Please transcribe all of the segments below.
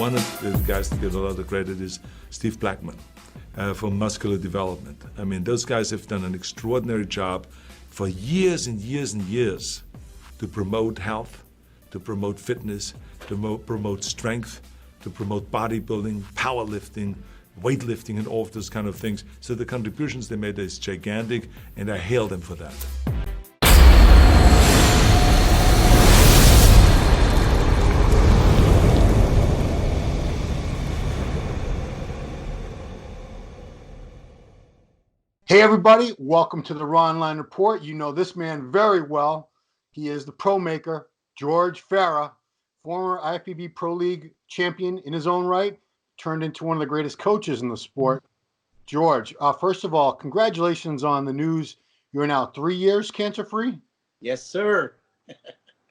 one of the guys that get a lot of credit is Steve Blackman from Muscular Development. I mean, those guys have done an extraordinary job for years and years and years to promote health, to promote fitness, to promote strength, to promote bodybuilding, powerlifting, weightlifting, and all of those kind of things. So the contributions they made is gigantic, and I hail them for that. Hey everybody, welcome to the Ronline Report. You know this man very well. He is the pro maker, George Farah, former IFBB Pro League champion in his own right, turned into one of the greatest coaches in the sport. George, first of all, congratulations on the news. You're now 3 years cancer-free. Yes, sir.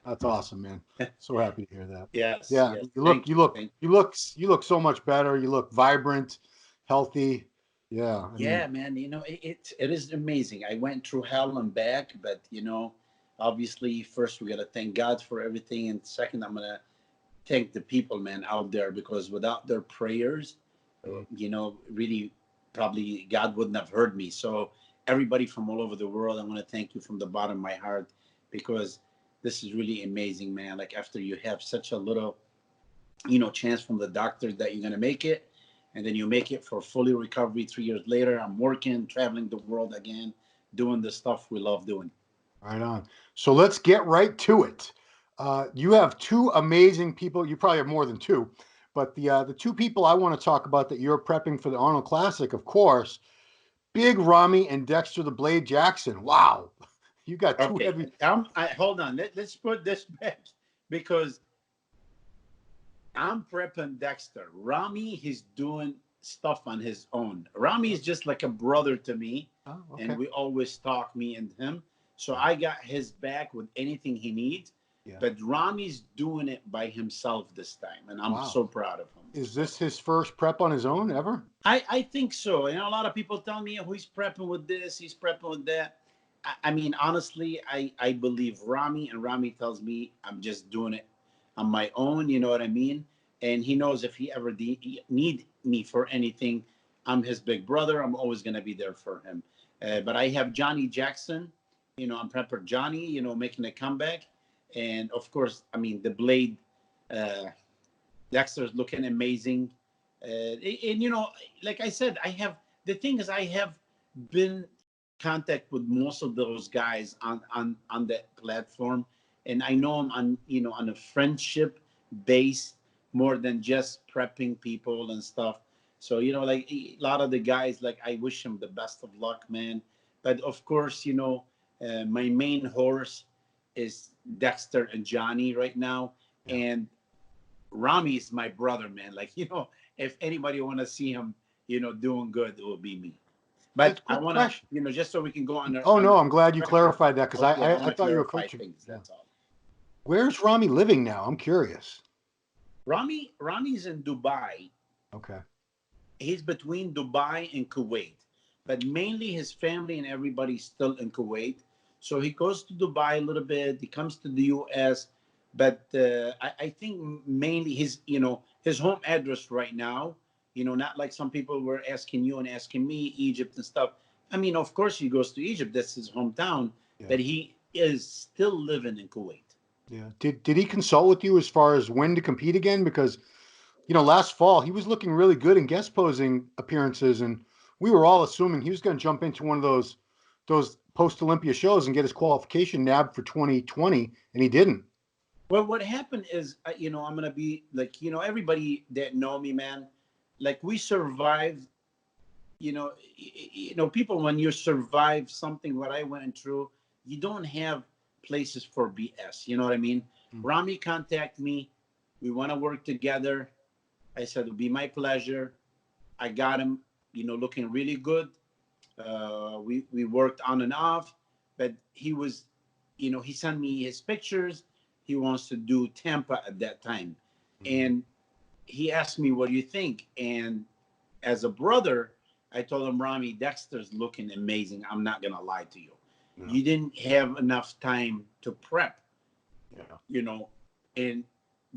That's awesome, man. So happy to hear that. Yes. Yeah, yes. You look so much better. You look vibrant, healthy. Yeah. I mean, man, you know, it is amazing. I went through hell and back, but you know, obviously first we got to thank God for everything, and second I'm going to thank the people, man, out there, because without their prayers, you know, really probably God wouldn't have heard me. So everybody from all over the world, I want to thank you from the bottom of my heart, because this is really amazing, man. Like after you have such a little, you know, chance from the doctor that you're going to make it, and then you make it for fully recovery 3 years later. I'm working, traveling the world again, doing the stuff we love doing. Right on. So let's get right to it. You have two amazing people. You probably have more than two, but the two people I want to talk about that you're prepping for the Arnold Classic, of course, Big Ramy and Dexter the Blade Jackson. Wow, you got two heavy. Hold on. Let's put this back, because I'm prepping Dexter. Ramy, he's doing stuff on his own. Ramy is just like a brother to me, and we always talk, me and him. So I got his back with anything he needs. Yeah. But Ramy's doing it by himself this time, and I'm so proud of him. Is this his first prep on his own ever? I think so. You know, a lot of people tell me, oh, he's prepping with this, he's prepping with that. I mean, honestly, I believe Ramy, and Ramy tells me I'm just doing it on my own, you know what I mean? And he knows if he ever need me for anything, I'm his big brother. I'm always going to be there for him. But I have Johnny Jackson, you know, I'm prepper Johnny, you know, making a comeback. And of course, I mean, the Blade, Dexter's looking amazing. And, you know, like I said, the thing is, I have been contact with most of those guys on that platform. And I know them on, you know, on a friendship base more than just prepping people and stuff. So, you know, like a lot of the guys, like I wish them the best of luck, man. But of course, you know, my main horse is Dexter and Johnny right now. Yeah. And Ramy is my brother, man. Like, you know, if anybody want to see him, you know, doing good, it will be me. But I want to, you know, just so we can go on. I'm glad you clarified that, because I thought you were coaching. Things, that's all. Where's Ramy living now? I'm curious. Ramy's in Dubai. Okay. He's between Dubai and Kuwait, but mainly his family and everybody's still in Kuwait. So he goes to Dubai a little bit. He comes to the U.S., but I think mainly his home address right now, you know, not like some people were asking you and asking me, Egypt and stuff. I mean, of course he goes to Egypt. That's his hometown, but he is still living in Kuwait. Yeah. Did he consult with you as far as when to compete again? Because, you know, last fall he was looking really good in guest posing appearances, and we were all assuming he was going to jump into one of those post-Olympia shows and get his qualification nabbed for 2020, and he didn't. Well, what happened is, you know, I'm going to be like, you know, everybody that know me, man, like we survived, you know, people, when you survive something, what I went through, you don't have places for BS. You know what I mean? Mm-hmm. Ramy contacted me. We want to work together. I said, it'll be my pleasure. I got him, you know, looking really good. We worked on and off, but he was, you know, he sent me his pictures. He wants to do Tampa at that time. Mm-hmm. And he asked me, what do you think? And as a brother, I told him, Ramy, Dexter's looking amazing. I'm not going to lie to you. No. You didn't have enough time to prep, you know, and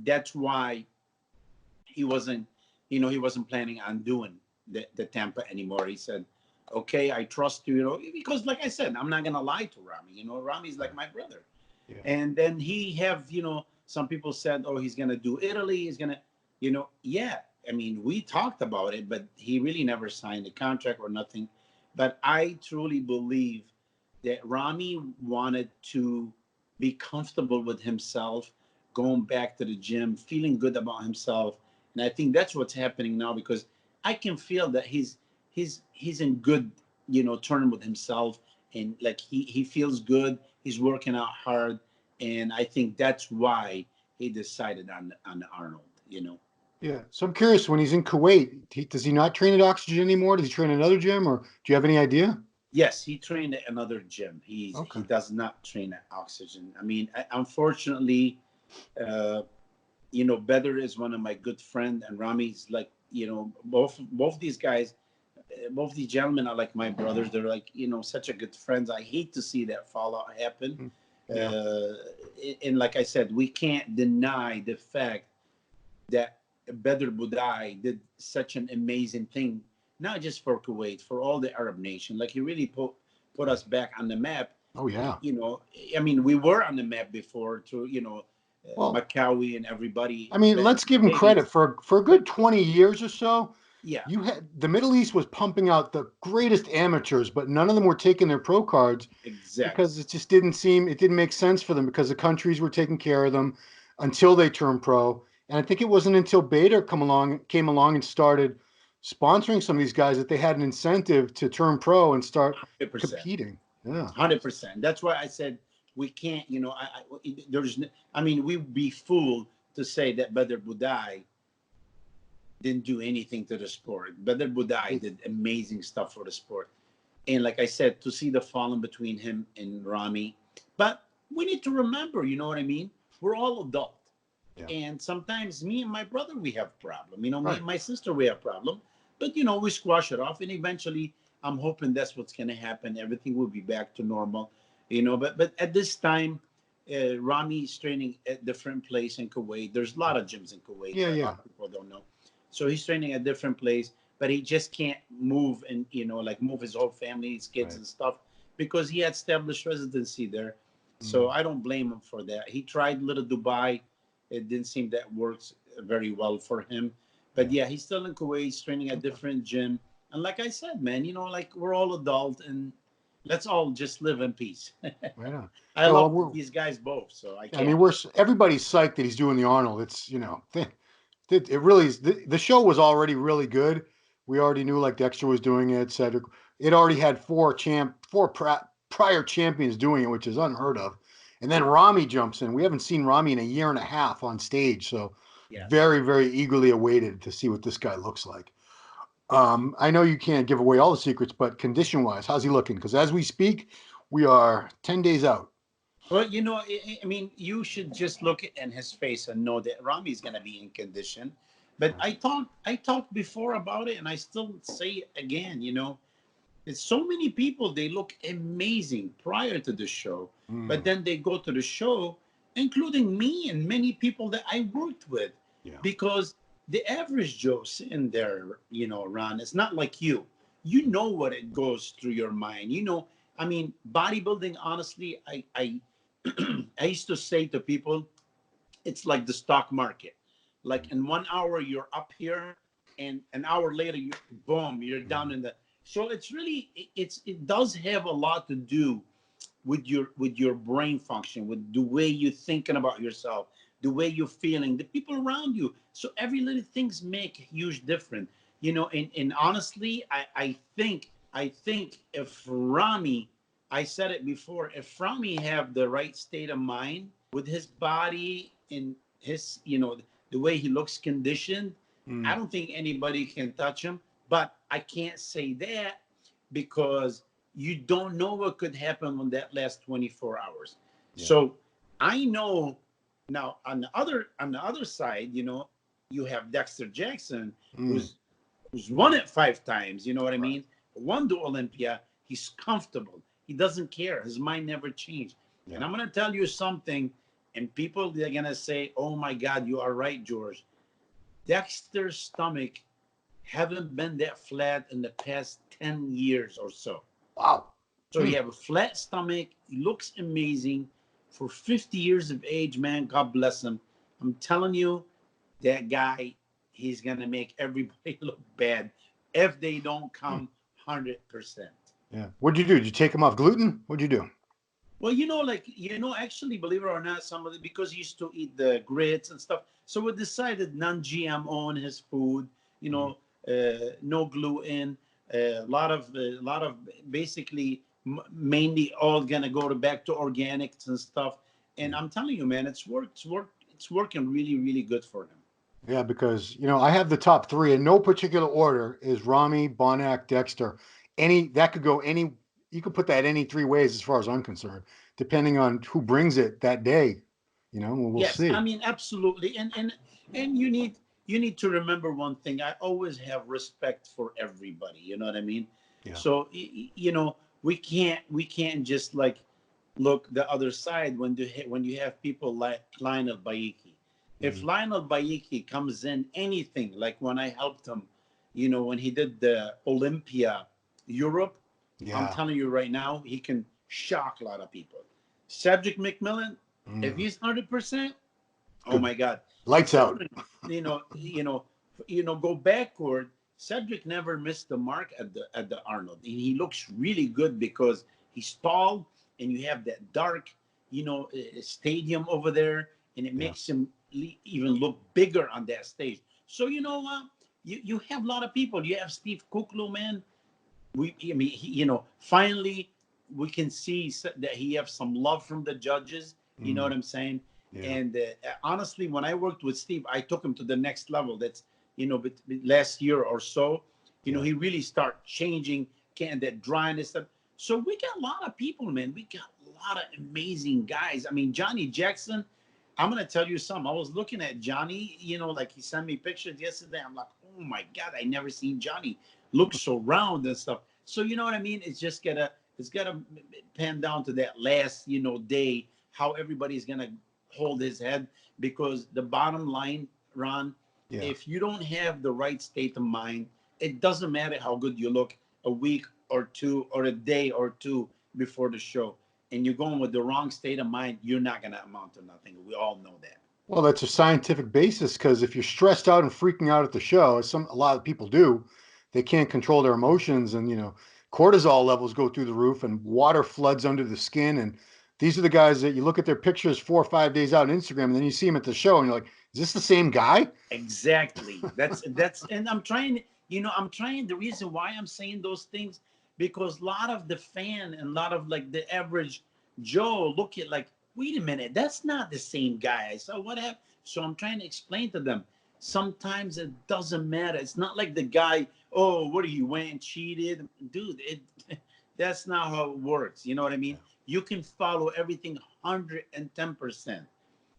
that's why he wasn't, he wasn't planning on doing the Tampa anymore. He said, okay, I trust you, because like I said, I'm not going to lie to Ramy. Ramy's like my brother. Yeah. And then he have, some people said, oh, he's going to do Italy. He's going to, yeah. I mean, we talked about it, but he really never signed a contract or nothing. But I truly believe that Ramy wanted to be comfortable with himself, going back to the gym, feeling good about himself. And I think that's what's happening now, because I can feel that he's in good, turn with himself, and like he feels good. He's working out hard, and I think that's why he decided on Arnold. Yeah. So I'm curious, when he's in Kuwait, does he not train at Oxygen anymore? Does he train at another gym, or do you have any idea? Yes, he trained at another gym. He does not train at Oxygen. I mean, unfortunately, Bedr is one of my good friends, and Ramy's like, both these guys, both these gentlemen are like my brothers. They're like, such a good friends. I hate to see that fallout happen. Yeah. And like I said, we can't deny the fact that Bedr Budai did such an amazing thing, not just for Kuwait, for all the Arab nation. Like, he really put us back on the map. Oh yeah. I mean, we were on the map before to, Maccabi and everybody. I mean, let's give him credit for a good 20 years or so. Yeah. The Middle East was pumping out the greatest amateurs, but none of them were taking their pro cards. Exactly. Because it just didn't make sense for them, because the countries were taking care of them until they turned pro. And I think it wasn't until Bader came along and started sponsoring some of these guys that they had an incentive to turn pro and start 100%. Competing. Yeah, 100%. That's why I said we can't. We'd be fooled to say that Bedr Budai didn't do anything to the sport. Bedr Budai did amazing stuff for the sport. And like I said, to see the falling between him and Ramy. But we need to remember, you know what I mean? We're all adult. Yeah. And sometimes me and my brother, we have problem. Me and my sister, we have problem. But, we squash it off. And eventually, I'm hoping that's what's going to happen. Everything will be back to normal. But at this time, Ramy is training at different place in Kuwait. There's a lot of gyms in Kuwait. Yeah. A lot of people don't know. So he's training at different place. But he just can't move and, move his whole family, his kids and stuff, because he had established residency there. So I don't blame him for that. He tried little Dubai. It didn't seem that works very well for him. But yeah, he's still in Kuwait, training at different gym. And like I said, man, we're all adult, and let's all just live in peace. Right on. I love these guys both, so I can't. I mean, everybody's psyched that he's doing the Arnold. It's, it really is. The show was already really good. We already knew, like, Dexter was doing it, Cedric. It already had four prior champions doing it, which is unheard of. And then Ramy jumps in. We haven't seen Ramy in a year and a half on stage, so very, very eagerly awaited to see what this guy looks like. I know you can't give away all the secrets, but condition-wise, how's he looking? Because as we speak, we are 10 days out. Well, I mean, you should just look at his face and know that Ramy's going to be in condition. But I talked before about it, and I still say it again, It's so many people, they look amazing prior to the show, but then they go to the show, including me and many people that I worked with, because the average Joe sitting there, Ron, it's not like you. You know what it goes through your mind. I mean, bodybuilding, honestly, I I used to say to people, it's like the stock market. Like, in 1 hour, you're up here, and an hour later, you're down in the... So it's really, it does have a lot to do with your brain function, with the way you're thinking about yourself, the way you're feeling, the people around you. So every little things make a huge difference, and honestly, I think if Ramy, I said it before, if Ramy have the right state of mind with his body and his, the way he looks conditioned, I don't think anybody can touch him. But I can't say that, because you don't know what could happen on that last 24 hours. Yeah. So I know now on the other side, you have Dexter Jackson, who's won it 5 times. You know what I mean? Won the Olympia. He's comfortable. He doesn't care. His mind never changed. Yeah. And I'm going to tell you something, and people, they're going to say, oh my God, you are right, George. Dexter's stomach haven't been that flat in the past 10 years or so. Wow. So he have a flat stomach. He looks amazing. For 50 years of age, man, God bless him. I'm telling you, that guy, he's going to make everybody look bad if they don't come 100%. Yeah. What'd you do? Did you take him off gluten? What'd you do? Well, actually, believe it or not, somebody, because he used to eat the grits and stuff, so we decided non-GMO in his food. No gluten. A lot of basically mainly all gonna go back to organics and stuff. And I'm telling you, man, it's working really, really good for him. Yeah, because I have the top three in no particular order is Ramy, Bonac, Dexter. Any that could go any you could put that any three ways as far as I'm concerned, depending on who brings it that day. We'll Yes, I see. mean absolutely, and you need to remember one thing. I always have respect for everybody. You know what I mean? Yeah. So we can't just like look the other side when you have people like Lionel Baiki. If Mhm. Lionel Baiki comes in anything like when I helped him, when he did the Olympia Europe, I'm Yeah. telling you right now, he can shock a lot of people. Cedric McMillan, if Mm. he's 100%, oh Good. my God! Lights Before out. go backward. Cedric never missed the mark at the Arnold, and he looks really good because he's tall, and you have that dark, stadium over there, and it Yeah. makes him even look bigger on that stage. So you know what? You have a lot of people. You have Steve Kuklu, man. I mean, finally we can see that he have some love from the judges. You know Mm. what I'm saying? Yeah. And honestly, when I worked with Steve, I took him to the next level. That's last year or so. Yeah. He really start changing that dryness stuff. So we got a lot of people, man. We got a lot of amazing guys. I mean, Johnny Jackson. I'm gonna tell you something. I was looking at Johnny. Like he sent me pictures yesterday. I'm like, oh my God, I never seen Johnny look so round and stuff. So you know what I mean? It's gotta pan down to that last day how everybody's gonna hold his head, because the bottom line, Ron, Yeah. if you don't have the right state of mind, it doesn't matter how good you look a week or two or a day or two before the show, and you're going with the wrong state of mind, you're not gonna amount to nothing. We all know that. Well, that's a scientific basis because if you're stressed out and freaking out at the show, as a lot of people do, they can't control their emotions, and cortisol levels go through the roof, and water floods under the skin. And these are the guys that you look at their pictures 4 or 5 days out on Instagram, and then you see them at the show, and you're like, "Is this the same guy?" Exactly. And I'm trying. The reason why I'm saying those things, because a lot of the fan and a lot of like the average Joe look at like, wait a minute, that's not the same guy. So what happened? So I'm trying to explain to them. Sometimes it doesn't matter. It's not like the guy. Oh, what are you went and cheated, dude? That's not how it works. You know what I mean? You can follow everything 110%.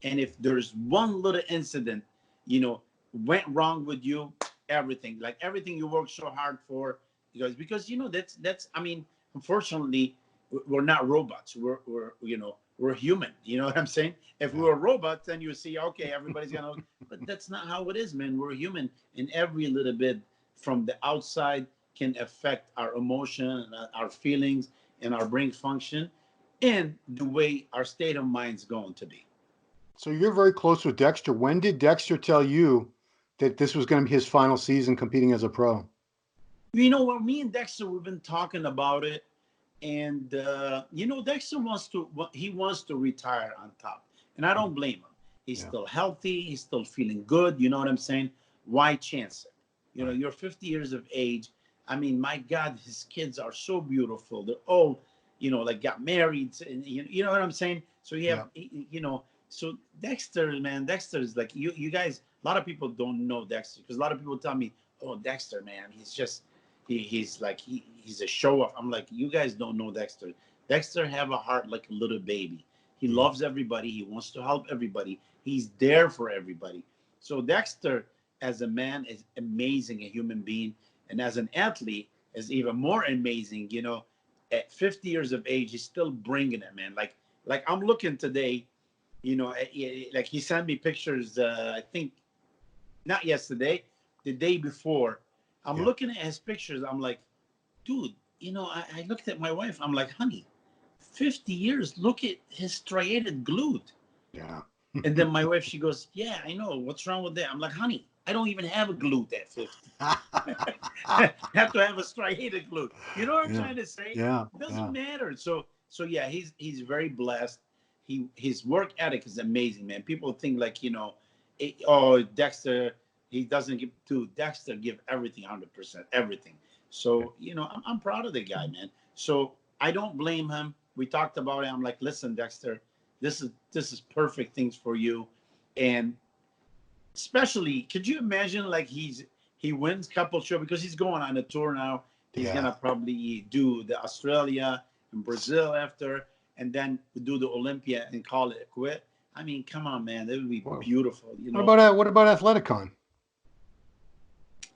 And if there's one little incident, you know, went wrong with you, everything you worked so hard for, because that's I mean, unfortunately, we're not robots. We're human. You know what I'm saying? If we Yeah. were robots, then you see, okay, everybody's gonna. But that's not how it is, man. We're human, and every little bit from the outside can affect our emotion and our feelings and our brain function, and the way our state of mind's going to be. So you're very close with Dexter. When did Dexter tell you that this was going to be his final season competing as a pro? Well, me and Dexter, we've been talking about it, and Dexter wants to retire on top, and I don't blame him. He's Yeah. still healthy. He's still feeling good. You know what I'm saying? Why chance it? Right. You're 50 years of age. I mean, my God, his kids are so beautiful. They're all, like got married, and you know what I'm saying. So you have, Yeah. so Dexter, man, Dexter is like you guys. A lot of people don't know Dexter because a lot of people tell me, "Oh, Dexter, man, he's a show off." I'm like, you guys don't know Dexter. Dexter have a heart like a little baby. He Mm. loves everybody. He wants to help everybody. He's there for everybody. So Dexter, as a man, is amazing, a human being, and as an athlete, is even more amazing. At 50 years of age, he's still bringing it, man. Like I'm looking today, like he sent me pictures. I think not yesterday, the day before. I'm Yeah. looking at his pictures. I'm like, dude, I looked at my wife. I'm like, honey, 50 years. Look at his striated glute. Yeah. And then my wife, she goes, yeah, I know. What's wrong with that? I'm like, honey, I don't even have a glute at 50. Have to have a striated glute. You know what I'm Yeah. trying to say? Yeah. It doesn't Yeah. matter. So yeah, he's very blessed. His work ethic is amazing, man. People think like, oh, Dexter, he doesn't give to Dexter give everything 100%, everything. So, I'm proud of the guy, man. So I don't blame him. We talked about it. I'm like, listen, Dexter, this is perfect things for you. And especially, could you imagine like he wins couple show because he's going on a tour now. He's Yeah. gonna probably do the Australia and Brazil after, and then do the Olympia and call it a quit. I mean, come on, man, that would be Whoa. beautiful. What about Athleticon?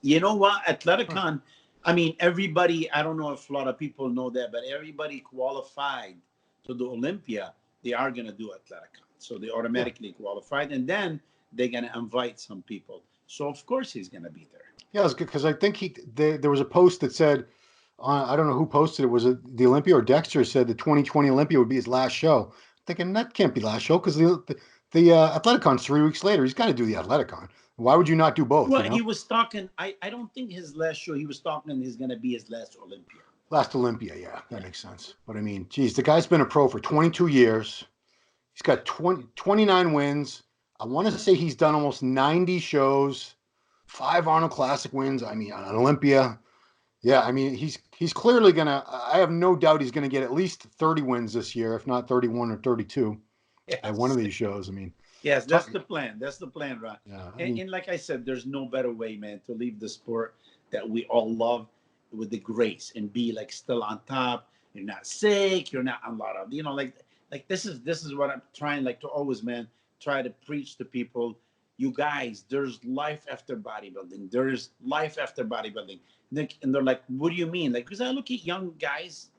You know what? Athleticon, I mean, everybody, I don't know if a lot of people know that, but everybody qualified to the Olympia, they are going to do Athleticon. So they automatically qualified, and then they're going to invite some people. So, of course, he's going to be there. Yeah, it was good because I think there was a post that said, I don't know who posted it. Was it the Olympia or Dexter said the 2020 Olympia would be his last show? Thinking that can't be last show because the Athleticon's 3 weeks later. He's got to do the Athleticon. Why would you not do both? Well, he was talking, I don't think his last show, he was talking is going to be his last Olympia. Last Olympia, yeah, that makes sense. But I mean, geez, the guy's been a pro for 22 years. He's got 29 wins. I want to say he's done almost 90 shows, 5 Arnold Classic wins. I mean, on Olympia. Yeah, I mean, he's clearly gonna. I have no doubt he's gonna get at least 30 wins this year, if not 31 or 32 at one of these shows. I mean, Yes, that's the plan. That's the plan, Ron. yeah, And like I said, there's no better way, man, to leave the sport that we all love with the grace and be like still on top. You're not sick. You're not on a lot of, like this is what I'm trying like to always, man, try to preach to people. You guys, there's life after bodybuilding. There's life after bodybuilding. And they're like, what do you mean? Like, because I look at young guys,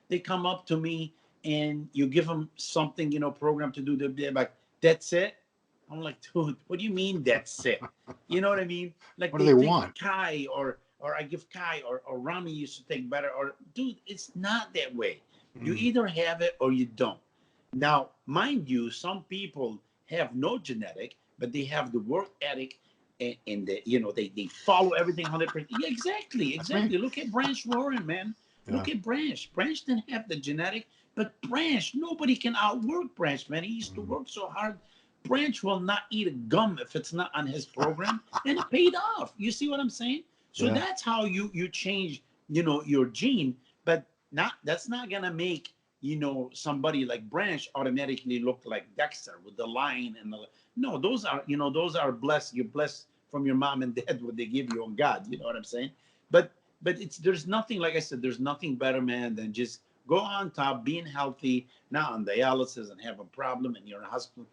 they come up to me and you give them something, program to do. They're like, that's it. I'm like, dude, what do you mean that's it? You know what I mean? Like what do they think want? Kai or I give Kai or Ramy used to take better, or dude, it's not that way. You either have it or you don't. Now, mind you, some people have no genetic, but they have the work ethic and they follow everything 100%. Yeah, exactly. Look at Branch Warren, man. Yeah. Look at Branch. Branch didn't have the genetic, but Branch, nobody can outwork Branch, man. He used to work so hard. Branch will not eat a gum if it's not on his program, and it paid off. You see what I'm saying? So Yeah. that's how you change, your gene, but that's not gonna make somebody like Branch automatically look like Dexter with the line and the no. Those are blessed. You're blessed from your mom and dad what they give you on God. You know what I'm saying? But there's nothing, like I said, there's nothing better, man, than just go on top, being healthy, not on dialysis and have a problem and you're in a hospital.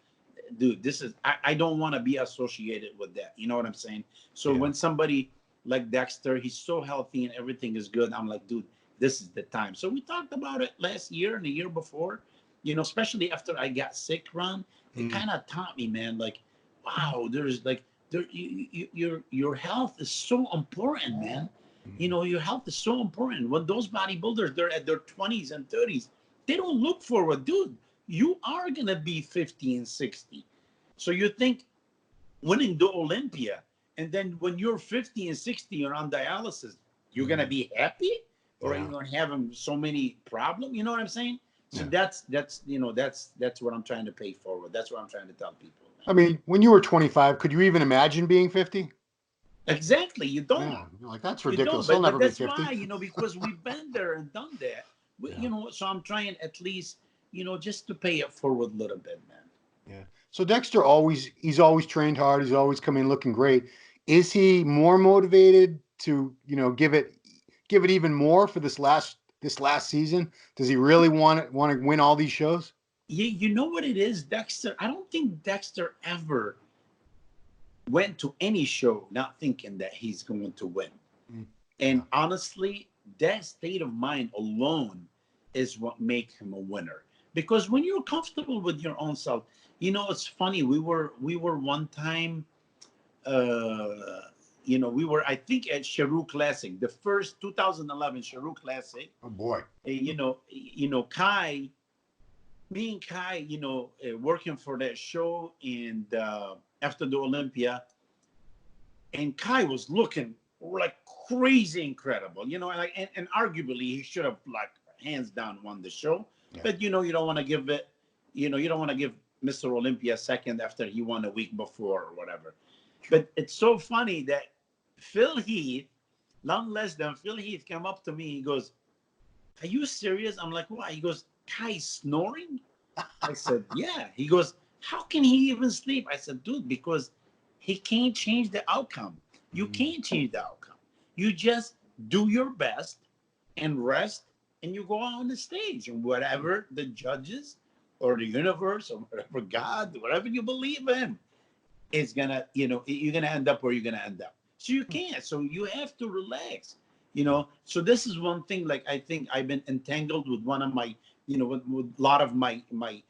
Dude, I don't want to be associated with that. You know what I'm saying? So when somebody like Dexter, he's so healthy and everything is good, I'm like, dude, this is the time. So we talked about it last year and the year before, especially after I got sick, Ron. It kind of taught me, man, like, wow, there's like your health is so important, man. Your health is so important. When those bodybuilders, they're at their 20s and 30s, they don't look forward, dude. You are gonna be 50 and 60. So you think winning the Olympia, and then when you're 50 and 60, you're on dialysis, you're gonna be happy, or are you gonna have so many problems? You know what I'm saying? So that's what I'm trying to pay forward. That's what I'm trying to tell people. I mean, when you were 25, could you even imagine being 50? Exactly. You don't. Yeah, you're like, that's You ridiculous. don't. I'll But never be that's 50. why, because we've been there and done that. So I'm trying at least, just to pay it forward a little bit, man. Yeah. So Dexter he's always trained hard. He's always come in looking great. Is he more motivated to, give it even more for this last season? Does he really want to win all these shows? You know what it is, Dexter? I don't think Dexter ever went to any show not thinking that he's going to win. And honestly, that state of mind alone is what makes him a winner. Because when you're comfortable with your own self, it's funny. We were one time we were, I think, at Cheru Classic, the first 2011 Cheru Classic. Oh boy. Kai, me and Kai, working for that show, and after the Olympia, and Kai was looking like crazy incredible, and arguably he should have like hands down won the show. Yeah. But you don't want to give it, you don't want to give Mr. Olympia second after he won a week before or whatever. But it's so funny that Phil Heath, none less than Phil Heath, came up to me. He goes, "Are you serious?" I'm like, "Why?" He goes, "Kai's snoring." I said, "Yeah." He goes, "How can he even sleep?" I said, "Dude, because he can't change the outcome. You can't change the outcome. You just do your best and rest, and you go on the stage, and whatever the judges or the universe or whatever God, whatever you believe in, is gonna, you're gonna end up where you're gonna end up. So you can't. So you have to relax. So this is one thing. Like, I think I've been entangled with one of my, with a lot of my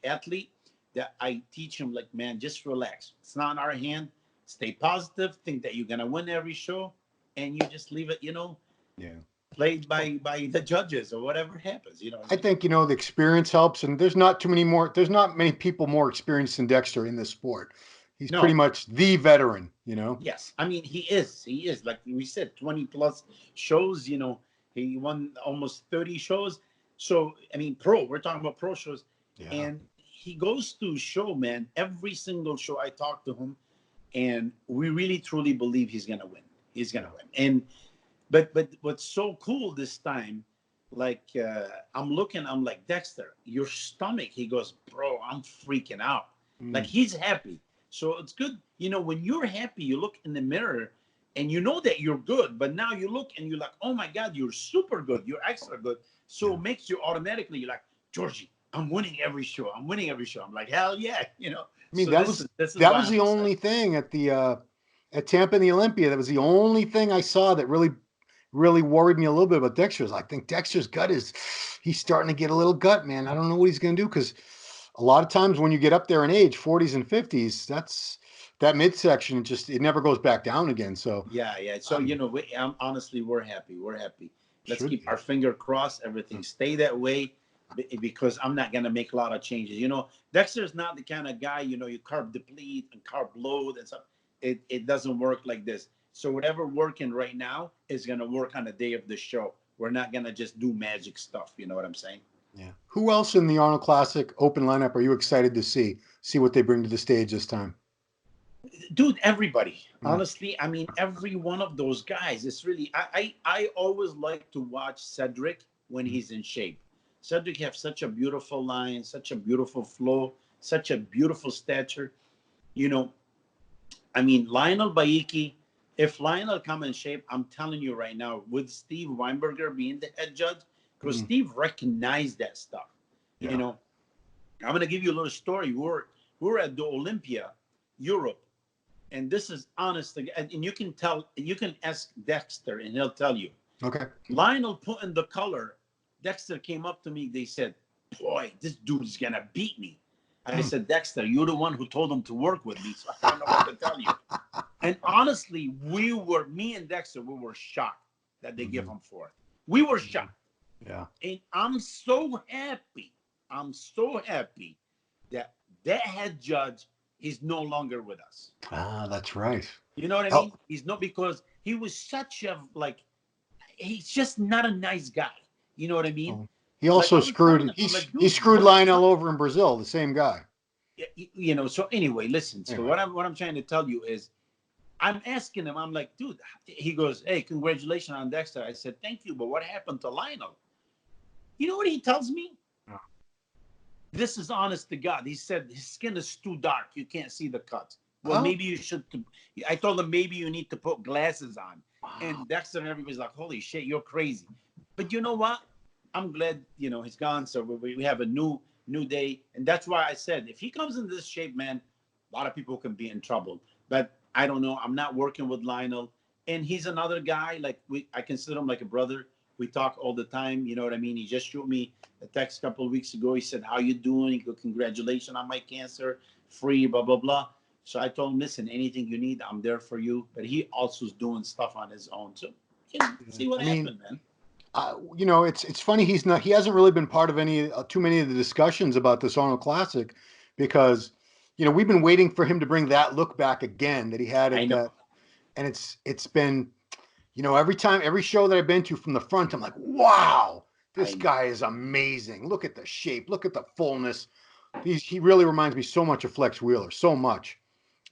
athlete, that I teach them, like, man, just relax. It's not in our hand. Stay positive. Think that you're gonna win every show, and you just leave it. Yeah. Played by the judges or whatever happens. I think the experience helps, and there's not many people more experienced than Dexter in this sport. He's pretty much the veteran, Yes, I mean, he is like we said, 20 plus shows. He won almost 30 shows. So I mean, we're talking about pro shows. Yeah. And he goes to show, man, every single show. I talk to him, and we really truly believe he's gonna win. He's gonna win. And but what's so cool this time, like, I'm like, "Dexter, your stomach." He goes, "Bro, I'm freaking out." Like, he's happy. So it's good. When you're happy, you look in the mirror and you know that you're good, but now you look and you're like, "Oh my God, you're super good. You're extra good." So it makes you automatically, you're like, "Georgie, I'm winning every show. I'm winning every show." I'm like, "Hell yeah." I mean, so that was the only thing at the, at Tampa and the Olympia. That was the only thing I saw that really worried me a little bit about Dexter's. I think Dexter's gut he's starting to get a little gut, man. I don't know what he's going to do, because a lot of times when you get up there in age, 40s and 50s, that midsection, it never goes back down again. So yeah. So honestly, we're happy. Let's keep our finger crossed. Everything stay that way, because I'm not gonna make a lot of changes. Dexter's not the kind of guy, you carb deplete and carb load and stuff. It doesn't work like this. So whatever working right now is gonna work on the day of the show. We're not gonna just do magic stuff. You know what I'm saying? Yeah. Who else in the Arnold Classic open lineup are you excited to see what they bring to the stage this time? Dude, everybody. Honestly, I mean, every one of those guys. It's really, I always like to watch Cedric when he's in shape. Cedric has such a beautiful line, such a beautiful flow, such a beautiful stature. I mean, Lionel Baiki, if Lionel come in shape, I'm telling you right now, with Steve Weinberger being the head judge, because Steve recognized that stuff. Yeah. I'm going to give you a little story. We're at the Olympia, Europe, and this is honest, and you can ask Dexter, and he'll tell you. Okay. Lionel put in the color. Dexter came up to me. They said, "Boy, this dude's going to beat me." I said, "Dexter, you're the one who told him to work with me, so I don't know what to tell you." And honestly, me and Dexter, we were shocked that they give him fourth. We were shocked. Yeah. And I'm so happy that head judge is no longer with us. Ah, that's right. You know what I mean? He's not, because he was such a, he's just not a nice guy. You know what I mean? Oh. He also screwed Lionel over in Brazil, the same guy. So anyway, listen. So what I'm trying to tell you is, I'm asking him, I'm like, "Dude," he goes, "Hey, congratulations on Dexter." I said, "Thank you, but what happened to Lionel?" You know what he tells me? Oh. This is honest to God. He said his skin is too dark. You can't see the cuts. Well, maybe you should. I told him maybe you need to put glasses on. Wow. And Dexter and everybody's like, "Holy shit, you're crazy." But you know what? I'm glad, he's gone. So we have a new day. And that's why I said, if he comes in this shape, man, a lot of people can be in trouble. But I don't know. I'm not working with Lionel. And he's another guy, I consider him like a brother. We talk all the time. You know what I mean? He just shot me a text a couple of weeks ago. He said, "How you doing?" He goes, "Congratulations on my cancer. Free, blah, blah, blah." So I told him, listen, anything you need, I'm there for you. But he also is doing stuff on his own. So see what I mean, happened, man. you know, it's funny he hasn't really been part of any too many of the discussions about this Arnold Classic because you know we've been waiting for him to bring that look back again that he had I at know. that, and it's been you know every show that I've been to from the front I'm like wow this I know. guy is amazing, look at the shape, look at the fullness, he really reminds me so much of Flex Wheeler, so much.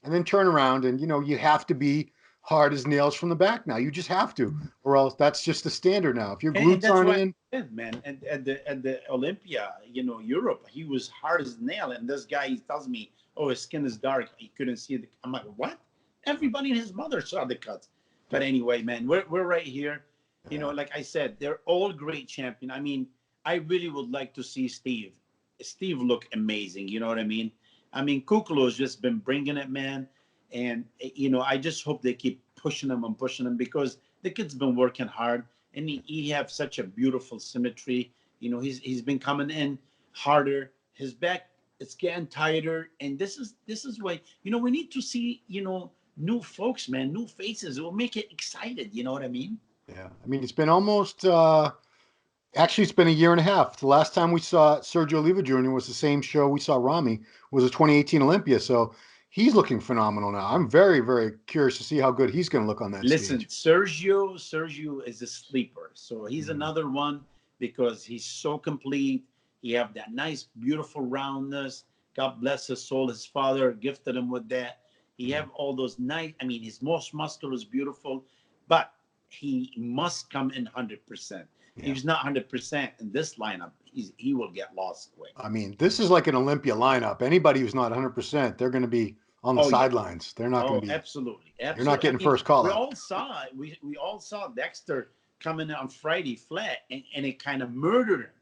And then turn around and you know you have to be hard as nails from the back now, you just have to, or else that's just the standard now if your And glutes that's aren't why I in. said, man, at the Olympia, Europe, he was hard as a nail. And this guy, he tells me, oh, his skin is dark. He couldn't see it. I'm like, what? Everybody and his mother saw the cuts. But anyway, man, we're right here. Yeah. Like I said, they're all great champion. I mean, I really would like to see Steve. Steve look amazing. You know what I mean? I mean, Kuklo's just been bringing it, man. And, I just hope they keep pushing him and pushing him because the kid's been working hard and he have such a beautiful symmetry. He's been coming in harder. His back it's getting tighter, and this is why we need to see new folks, man, new faces. It will make it excited. You know what I mean? Yeah, I mean it's been almost actually it's been a year and a half. The last time we saw Sergio Oliva Jr. was the same show we saw Ramy, was the 2018 Olympia. So he's looking phenomenal now. I'm very, very curious to see how good he's going to look on that Listen, stage. Sergio is a sleeper, so he's Mhm. another one because he's so complete. He have that nice, beautiful roundness. God bless his soul. His father gifted him with that. He have all those nice. I mean, his most muscular is beautiful, but he must come in 100%. If Yeah. he's not 100% in this lineup, he will get lost quick. I mean, this is like an Olympia lineup. Anybody who's not 100%, they're going to be on the Oh yeah. sidelines. They're not going Oh, to be, absolutely, you're not absolutely. I getting mean, first call we up. all saw it. We all saw Dexter coming on Friday flat, and it kind of murdered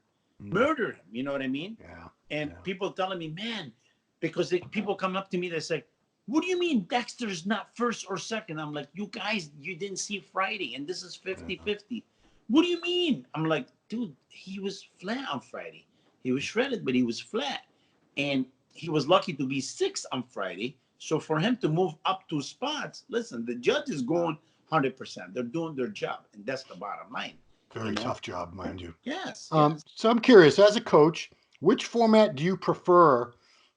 him. You know what I mean? Yeah. And Yeah. people telling me, man, because people come up to me, they say, "What do you mean Dexter's not first or second?" I'm like, "You guys, you didn't see Friday, and this is 50-50. What do you mean?" I'm like, "Dude, he was flat on Friday. He was shredded, but he was flat, and he was lucky to be sixth on Friday." So for him to move up 2 spots, listen, the judge is going 100%. They're doing their job, and that's the bottom line. You Very know? tough job, mind you. Yes, yes. So I'm curious, as a coach, which format do you prefer,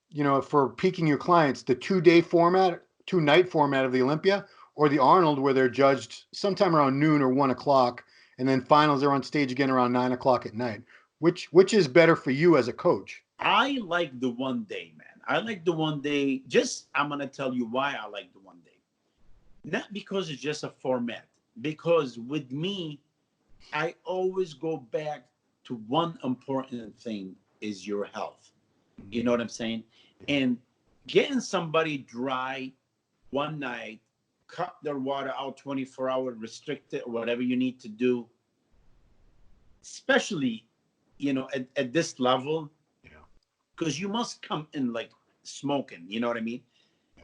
you know, for peaking your clients, the 2-day format, 2-night format of the Olympia, or the Arnold where they're judged sometime around noon or 1 o'clock, and then finals are on stage again around 9 o'clock at night? Which is better for you as a coach? I like the 1 day, man. I like the 1 day. Just, I'm going to tell you why I like the 1 day. Not because it's just a format, because with me, I always go back to one important thing is your health. You know what I'm saying? And getting somebody dry one night, cut their water out 24 hours, restrict it, or whatever you need to do, especially, at this level, Yeah. because you must come in like smoking. You know what I mean? Yeah.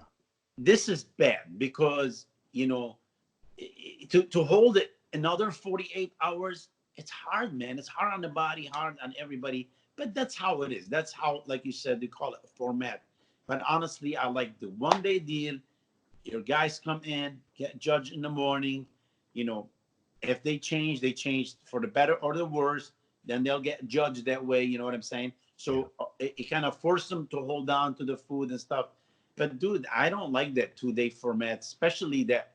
This is bad because, to hold it another 48 hours, it's hard, man. It's hard on the body, hard on everybody. But that's how it is. That's how, like you said, they call it a format. But honestly, I like the 1 day deal. Your guys come in, get judged in the morning. You know, if they change for the better or the worse, then they'll get judged that way. You know what I'm saying? Yeah. So it kind of forced them to hold on to the food and stuff. But dude, I don't like that 2 day format, especially that,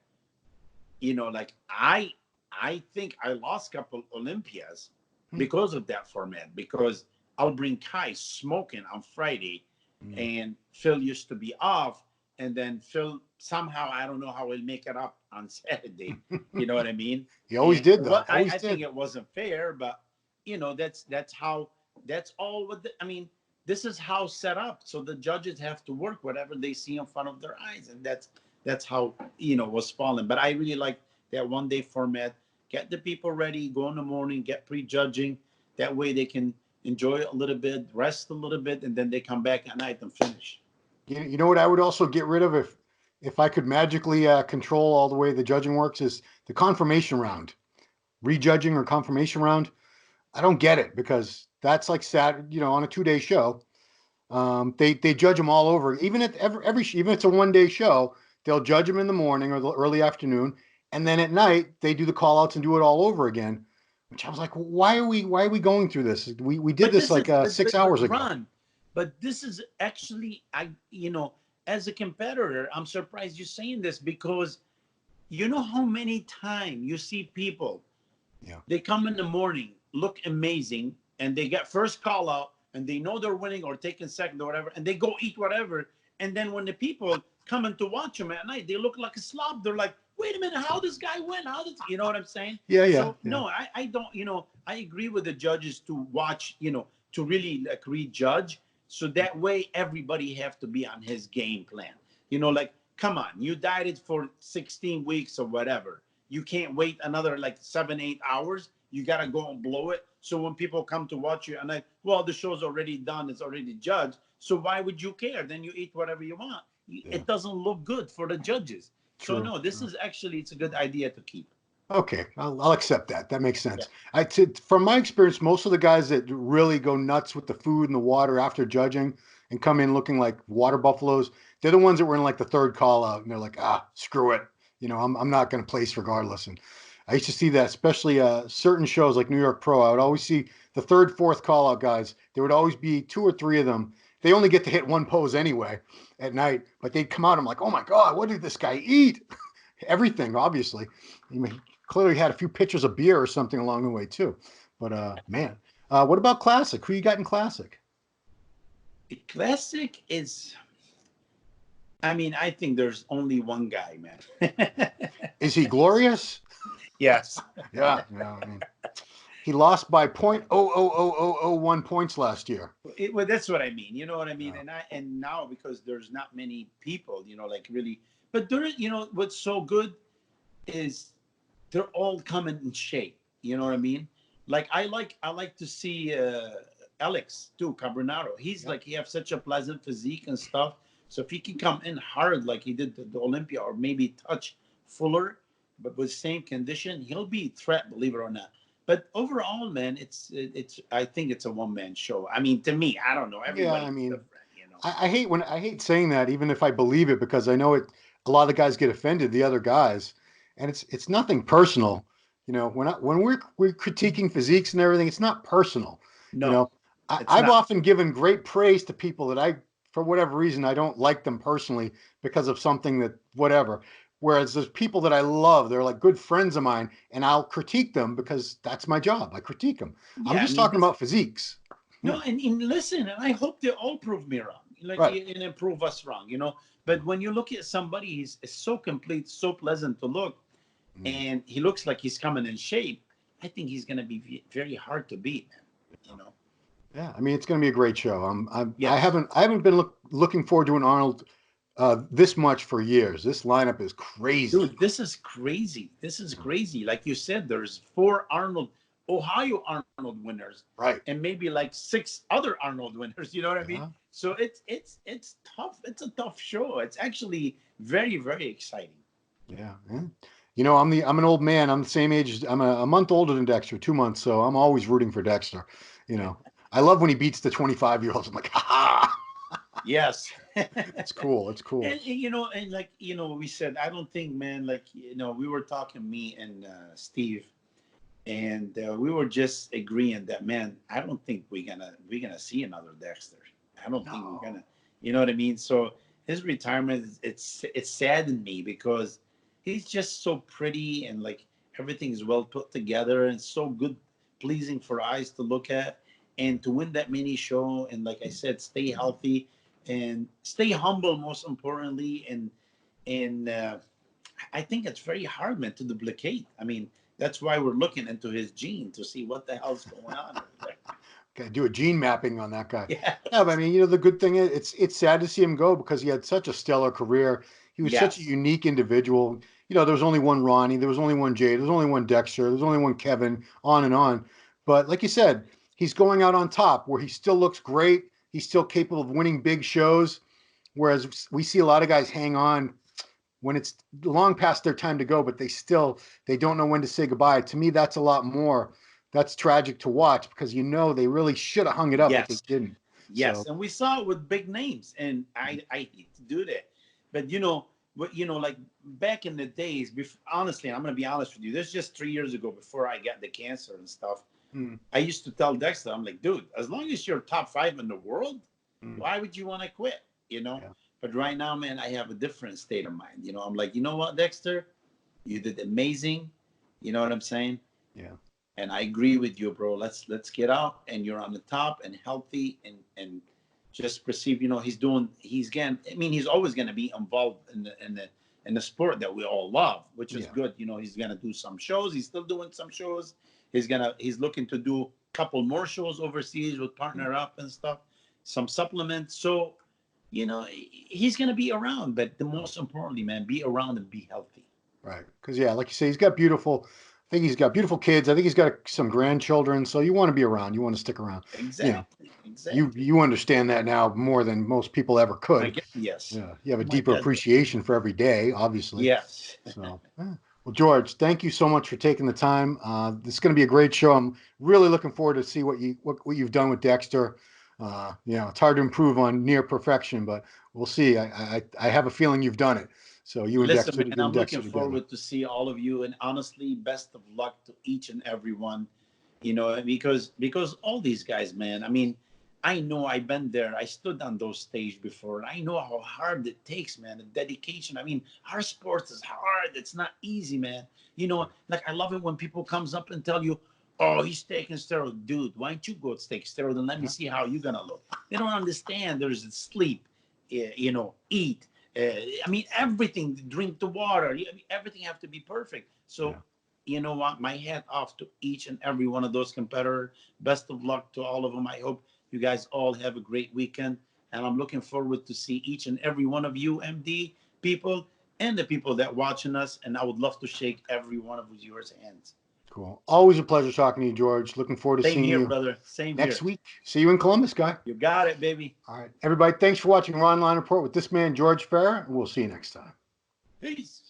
like I think I lost a couple Olympias because of that format, because I'll bring Kai smoking on Friday Mm. and Phil used to be off, and then Phil somehow, I don't know how he'll make it up on Saturday. You know what I mean? He always And did, though. what Always I think did. it wasn't fair, but that's how, that's all what I mean, this is how set up. So the judges have to work whatever they see in front of their eyes, and that's how was falling. But I really like that 1 day format. Get the people ready, go in the morning, get pre-judging. That way they can enjoy it a little bit, rest a little bit, and then they come back at night and finish. You know what I would also get rid of if I could magically control all the way the judging works is the confirmation round, rejudging or confirmation round. I don't get it because that's like sat, you know, on a 2-day show. They judge them all over. Even at even if it's a 1 day show, they'll judge them in the morning or the early afternoon, and then at night they do the call outs and do it all over again. Which I was like, why are we going through this? We did But this this like is, 6 hours ago. Ron, but this is actually, as a competitor, I'm surprised you're saying this because you know how many times you see people, Yeah. they come in the morning, look amazing, and they get first call out, and they know they're winning or taking second or whatever, and they go eat whatever. And then when the people coming to watch them at night, they look like a slob. They're like, wait a minute, how this guy win? How does, you know what I'm saying? Yeah, yeah. So no, I don't, I agree with the judges to watch, to really like re-judge. So that way everybody have to be on his game plan. Like, come on, you dieted for 16 weeks or whatever. You can't wait another like 7-8 hours. You got to go and blow it. So when people come to watch you, and the show's already done, it's already judged. So why would you care? Then you eat whatever you want. Yeah. It doesn't look good for the judges. True, So no, this is actually, it's a good idea to keep. Okay, I'll accept that. That makes sense. From my experience, most of the guys that really go nuts with the food and the water after judging and come in looking like water buffaloes, they're the ones that were in like the third call out, and they're like, screw it. I'm not going to place regardless. And I used to see that, especially certain shows like New York Pro. I would always see the third, fourth call out guys. There would always be 2 or 3 of them. They only get to hit one pose anyway at night, but they'd come out. I'm like, oh my God, what did this guy eat? Everything, obviously. He clearly had a few pitchers of beer or something along the way too. But man, what about Classic? Who you got in Classic? Classic is, I think there's only one guy, man. Is he glorious? Yes. Yeah. He lost by 0.00001 points last year. Well, that's what I mean. You know what I mean? Yeah. And now because there's not many people, like really, but there, what's so good is they're all coming in shape. You know what I mean? Like I like to see Alex too, Carbonaro. He's like, he has such a pleasant physique and stuff. So if he can come in hard like he did the Olympia, or maybe touch fuller, but with same condition, he'll be a threat, believe it or not. But overall, man, it's I think it's a one-man show. To me, I don't know. Everybody's different, I hate saying that, even if I believe it, because I know it. A lot of guys get offended, the other guys, and it's nothing personal. When we're critiquing physiques and everything, it's not personal. No, I've often given great praise to people that for whatever reason, I don't like them personally because of something that whatever. Whereas there's people that I love, they're like good friends of mine, and I'll critique them because that's my job. I critique them. Yeah, I'm just talking about physiques. No, and listen, and I hope they all prove me wrong, Right. and prove us wrong, But when you look at somebody, he's so complete, so pleasant to look, and he looks like he's coming in shape. I think he's going to be very hard to beat, man. Yeah, it's going to be a great show. Yeah. I haven't been looking forward to an Arnold this much for years. This lineup is crazy. Dude, this is crazy. This is crazy. Like you said, there's 4 Ohio Arnold winners, Right? And maybe like 6 other Arnold winners. You know what I mean? Yeah. So it's tough. It's a tough show. It's actually very, very exciting. Yeah. I'm an old man. I'm the same age. I'm a month older than Dexter, 2 months. So I'm always rooting for Dexter. I love when he beats the 25-year-olds. I'm like, ha! Yes. It's cool. It's cool. And we said, I don't think, man, we were talking, me and Steve, and we were just agreeing that, man, I don't think we're gonna see another Dexter. I don't think we're gonna, you know what I mean? So his retirement, it's saddened me because he's just so pretty, and like everything is well put together and so good, pleasing for eyes to look at, and to win that mini show, and like I said, stay healthy and stay humble, most importantly, and I think it's very hard, man, to duplicate. That's why we're looking into his gene to see what the hell's going on over there. Got to do a gene mapping on that guy. Yeah. Yeah, but the good thing is it's sad to see him go because he had such a stellar career. He was such a unique individual. There was only one Ronnie, there was only one Jay, there was only one Dexter, there was only one Kevin, on and on. But like you said, he's going out on top where he still looks great. He's still capable of winning big shows. Whereas we see a lot of guys hang on when it's long past their time to go, but they don't know when to say goodbye. To me, that's a lot more. That's tragic to watch because they really should have hung it up, but they didn't. Yes, So, and we saw it with big names, and I hate to do that, but like back in the days, before, honestly, I'm gonna be honest with you. This just 3 years ago, before I got the cancer and stuff. mm, I used to tell Dexter, I'm like, dude, as long as you're top 5 in the world, mm, why would you want to quit? You know. yeah, But right now, man, I have a different state of mind. I'm like, you know what, Dexter, you did amazing. You know what I'm saying? yeah, And I agree with you, bro. Let's get out, and you're on the top and healthy, and just perceive. He's getting. I mean, he's always gonna be involved in the sport that we all love, which is yeah. good. He's gonna do some shows. He's still doing some shows. He's looking to do a couple more shows overseas with Partner Up and stuff, some supplements. So, he's gonna be around. But the most importantly, man, be around and be healthy. Right. Because yeah, like you say, he's got beautiful. I think he's got beautiful kids. I think he's got some grandchildren. So you want to be around. You want to stick around. You know, Exactly. you Exactly. you understand that now more than most people ever could. Again, yes. Yeah, you have a My deeper God. appreciation for every day, obviously. Yes. So, yeah. Well, George, thank you so much for taking the time. This is going to be a great show. I'm really looking forward to see what you've done with Dexter. It's hard to improve on near perfection, but we'll see. I have a feeling you've done it. So you and Listen, Dexter, man, you and I'm looking Dexter together. forward to see all of you, and honestly, best of luck to each and every one. Because all these guys, man. I mean, I know I've been there. I stood on those stage before, and I know how hard it takes, man. The dedication. I mean, our sport is hard. It's not easy, man. Like I love it when people comes up and tell you, "Oh, he's taking steroid, dude. Why don't you go take steroid and let me Yeah, see how you're gonna look?" They don't understand. There's sleep, eat. I mean, everything. Drink the water. Everything have to be perfect. So, yeah. you know what? My hat off to each and every one of those competitors. Best of luck to all of them. I hope you guys all have a great weekend, and I'm looking forward to see each and every one of you, MD people, and the people that watching us. And I would love to shake every one of yours hands. Cool. Always a pleasure talking to you, George. Looking forward to Same seeing here, you brother. Same next here. week. See you in Columbus, guy. You got it, baby. All right. Everybody, thanks for watching Ronline Report with this man, George Farah, and we'll see you next time. Peace.